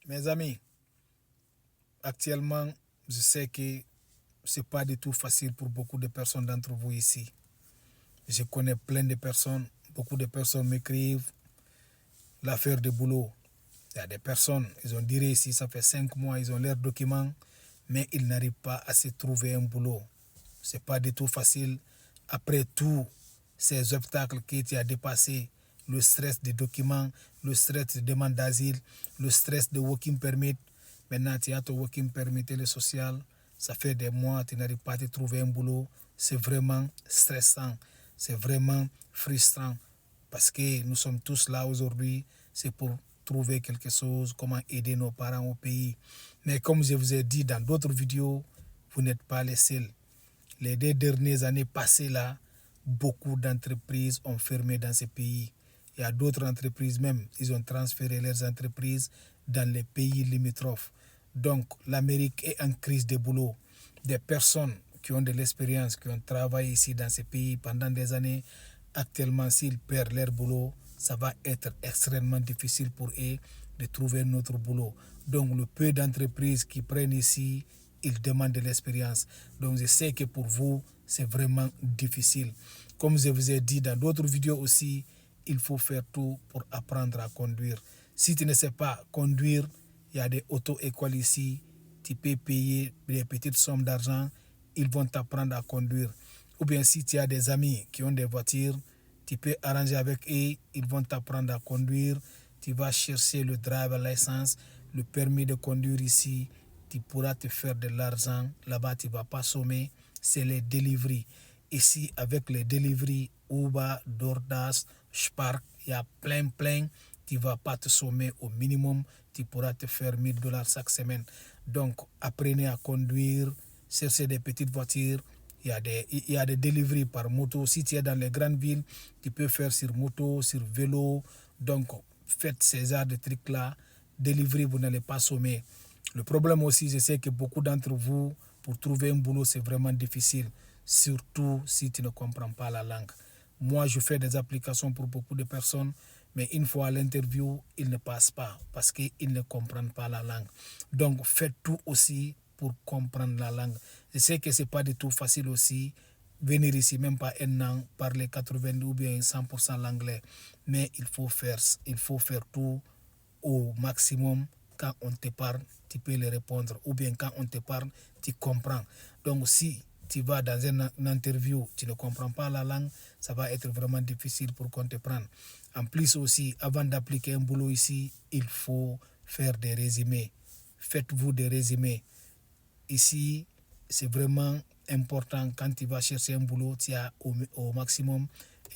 Mes amis, actuellement, je sais que ce n'est pas du tout facile pour beaucoup de personnes d'entre vous ici. Je connais plein de personnes, beaucoup de personnes m'écrivent l'affaire de boulot. Il y a des personnes, ils ont dirait ici, ça fait 5 mois, ils ont leurs documents, mais ils n'arrivent pas à se trouver un boulot. Ce n'est pas du tout facile. Après tous ces obstacles que tu as dépassés, le stress des documents, le stress des demandes d'asile, le stress de working permit, maintenant tu as ton working permit et le social, ça fait des mois, tu n'arrives pas à te trouver un boulot. C'est vraiment stressant, c'est vraiment frustrant parce que nous sommes tous là aujourd'hui, c'est pour trouver quelque chose, comment aider nos parents au pays. Mais comme je vous ai dit dans d'autres vidéos, vous n'êtes pas les seuls. Les 2 dernières années passées là, beaucoup d'entreprises ont fermé dans ces pays. Il y a d'autres entreprises même, ils ont transféré leurs entreprises dans les pays limitrophes. Donc l'Amérique est en crise de boulot. Des personnes qui ont de l'expérience, qui ont travaillé ici dans ces pays pendant des années, actuellement s'ils perdent leur boulot, ça va être extrêmement difficile pour eux de trouver un autre boulot. Donc le peu d'entreprises qui prennent ici, ils demandent de l'expérience. Donc je sais que pour vous, c'est vraiment difficile. Comme je vous ai dit dans d'autres vidéos aussi, il faut faire tout pour apprendre à conduire. Si tu ne sais pas conduire, il y a des auto-écoles ici, tu peux payer des petites sommes d'argent, ils vont t'apprendre à conduire. Ou bien si tu as des amis qui ont des voitures, tu peux arranger avec eux, ils vont t'apprendre à conduire. Tu vas chercher le driver license, le permis de conduire ici, tu pourras te faire de l'argent. Là-bas, tu ne vas pas sommer. C'est les deliveries. Ici, avec les deliveries, Uber, DoorDash, Spark, il y a plein. Tu ne vas pas te sommer au minimum. Tu pourras te faire $1000 chaque semaine. Donc, apprenez à conduire, cherchez des petites voitures. Il y a des deliveries par moto. Si tu es dans les grandes villes, tu peux faire sur moto, sur vélo. Donc, faites ces genres de trucs-là. Delivery, vous n'allez pas sommer. Le problème aussi, je sais que beaucoup d'entre vous, pour trouver un boulot, c'est vraiment difficile. Surtout si tu ne comprends pas la langue. Moi, je fais des applications pour beaucoup de personnes, mais une fois à l'interview, ils ne passent pas parce qu'ils ne comprennent pas la langue. Donc, faites tout aussi pour comprendre la langue. Je sais que ce n'est pas du tout facile aussi. Venir ici, même pas un an, parler 80 ou bien 100% l'anglais. Mais il faut faire tout au maximum. Quand on te parle, tu peux le répondre. Ou bien quand on te parle, tu comprends. Donc si tu vas dans une interview, tu ne comprends pas la langue, ça va être vraiment difficile pour qu'on te prenne. En plus aussi, avant d'appliquer un boulot ici, il faut faire des résumés. Faites-vous des résumés. Ici, c'est vraiment important quand tu vas chercher un boulot, tu as au maximum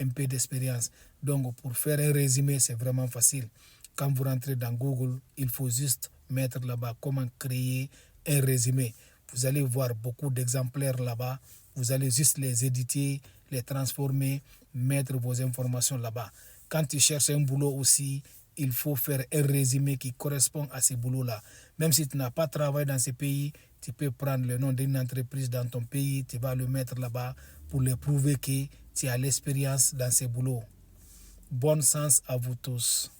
un peu d'expérience. Donc, pour faire un résumé, c'est vraiment facile. Quand vous rentrez dans Google, il faut juste mettre là-bas comment créer un résumé. Vous allez voir beaucoup d'exemplaires là-bas. Vous allez juste les éditer, les transformer, mettre vos informations là-bas. Quand tu cherches un boulot aussi, il faut faire un résumé qui correspond à ce boulot-là. Même si tu n'as pas travaillé dans ce pays, tu peux prendre le nom d'une entreprise dans ton pays, tu vas le mettre là-bas pour le prouver que tu as l'expérience dans ce boulot. Bonne chance à vous tous.